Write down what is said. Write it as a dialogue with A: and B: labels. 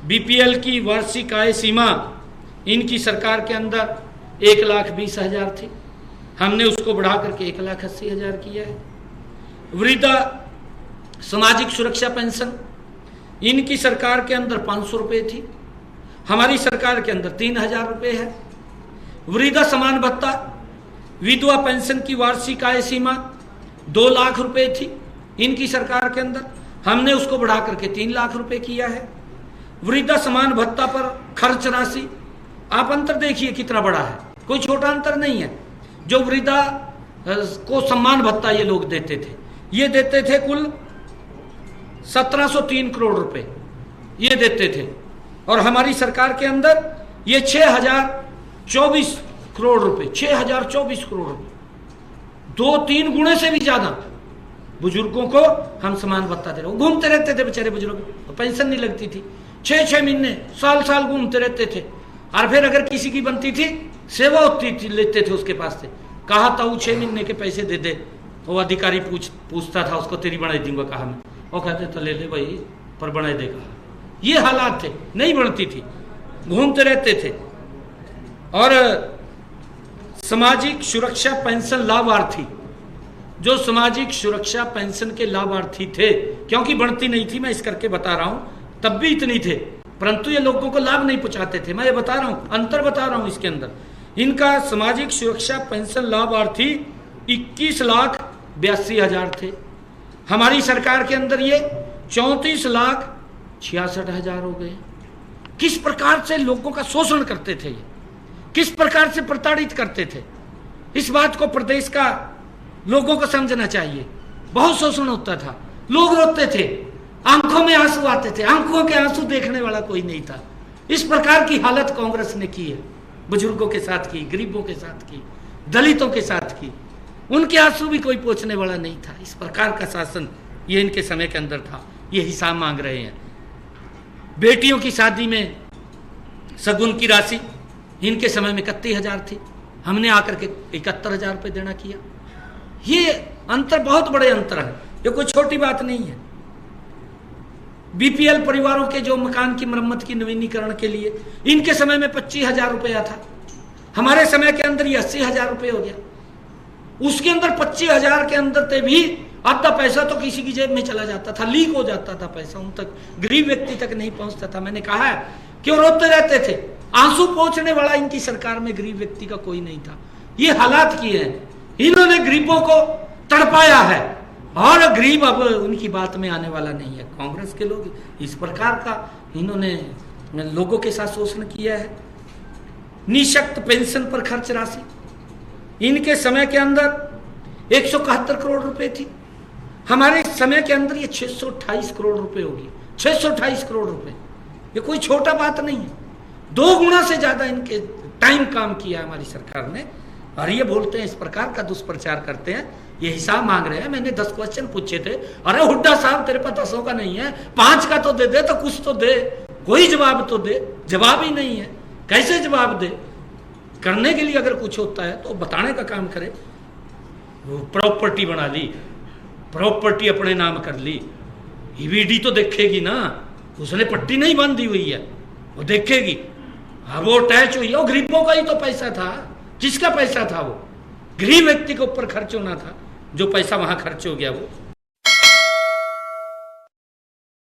A: BPL की वार्षिक आय सीमा इनकी सरकार के अंदर 1,20,000 थी, हमने उसको बढ़ा करके 1,80,000 किया है। वृद्धा सामाजिक सुरक्षा पेंशन इनकी सरकार के अंदर 500 रुपये थी, हमारी सरकार के अंदर 3,000 रुपये है। वृद्धा समान भत्ता विधवा पेंशन की वार्षिक आय सीमा 2 लाख रुपये थी इनकी सरकार के अंदर, हमने उसको बढ़ा करके 3 लाख रुपये किया है। वृद्धा समान भत्ता पर खर्च राशि आप अंतर देखिए कितना बड़ा है, कोई छोटा अंतर नहीं है। जो वृद्धा को सम्मान भत्ता ये लोग देते थे, ये देते थे कुल 1703 करोड़ रुपए ये देते थे, और हमारी सरकार के अंदर ये 6,024 करोड़ रुपए, 6,024 करोड़ रुपए, 2-3 गुणे से भी ज्यादा बुजुर्गों को हम समान भत्ता दे रहे हैं। घूमते रहते थे बेचारे बुजुर्ग, पेंशन नहीं लगती थी, 6-6 महीने साल घूमते रहते थे, और फिर अगर किसी की बनती थी सेवा होती थी लेते थे उसके पास से, कहा था वो 6 महीने के पैसे दे दे, वो अधिकारी पूछता था उसको तेरी बनाई दूंगा, कहा मैं, वो कहते तो ले ले भाई पर बनाई देगा। ये हालात थे, नहीं बनती थी, घूमते रहते थे। और सामाजिक सुरक्षा पेंशन लाभार्थी, जो सामाजिक सुरक्षा पेंशन के लाभार्थी थे, क्योंकि बढ़ती नहीं थी, मैं इस करके बता रहा हूं, तब भी इतनी थे, परंतु ये लोगों को लाभ नहीं पहुंचाते थे। मैं ये बता रहा हूं, अंतर बता रहा हूं इसके अंदर। इनका सामाजिक सुरक्षा पेंशन लाभार्थी 21,82,000 थे, हमारी सरकार के अंदर ये 34,66,000 हो गए। किस प्रकार से लोगों का शोषण करते थे ये, किस प्रकार से प्रताड़ित करते थे, इस बात को प्रदेश का लोगों को समझना चाहिए। बहुत शोषण होता था, लोग रोते थे, आंखों में आंसू आते थे, आंखों के आंसू देखने वाला कोई नहीं था। इस प्रकार की हालत कांग्रेस ने की है, बुजुर्गों के साथ की, गरीबों के साथ की, दलितों के साथ की, उनके आंसू भी कोई पोंछने वाला नहीं था। इस प्रकार का शासन ये इनके समय के अंदर था। ये हिसाब मांग रहे हैं। बेटियों की शादी में सगुन की राशि इनके समय में 31,000 थी, हमने आकर के 71,000 रुपये देना किया। ये अंतर बहुत बड़े अंतर है, ये कोई छोटी बात नहीं है। बीपीएल परिवारों के जो मकान की मरम्मत की नवीनीकरण के लिए इनके समय में 25,000 रुपया था, हमारे समय के अंदर ये 80,000 रुपये हो गया। उसके अंदर 25,000 के अंदर ते भी आधा पैसा तो किसी की जेब में चला जाता था, लीक हो जाता था पैसा, उन तक गरीब व्यक्ति तक नहीं पहुंचता था। मैंने कहा है क्यों रोते रहते थे, आंसू पहुंचने वाला इनकी सरकार में गरीब व्यक्ति का कोई नहीं था। ये हालात किए हैं इन्होंने, गरीबों को तड़पाया है, और गरीब अब उनकी बात में आने वाला नहीं है। कांग्रेस के लोग इस प्रकार का इन्होंने लोगों के साथ शोषण किया है। निःशक्त पेंशन पर खर्च राशि इनके समय के अंदर 171 करोड़ रुपए थी, हमारे समय के अंदर ये 628 करोड़ रुपए होगी। 628 करोड़ रुपए, ये कोई छोटा बात नहीं है। 2 गुना से ज्यादा इनके टाइम काम किया हमारी सरकार ने, और ये बोलते हैं, इस प्रकार का दुष्प्रचार करते हैं, ये हिसाब मांग रहे हैं। मैंने 10 क्वेश्चन पूछे थे, अरे हुड्डा साहब तेरे पास 10 का नहीं है, 5 का तो दे, तो कुछ तो दे, कोई जवाब तो दे। जवाब ही नहीं है, कैसे जवाब दे? करने के लिए अगर कुछ होता है तो बताने का काम करे। प्रॉपर्टी बना ली, प्रॉपर्टी अपने नाम कर ली, ईवीडी तो देखेगी ना, उसने पट्टी नहीं बांधी हुई है, वो देखेगी। अब वो अटैच हुई है, वो गरीबों का ही तो पैसा था। किसका पैसा था? वो गरीब व्यक्ति के ऊपर खर्च होना था, जो पैसा वहां खर्च हो गया वो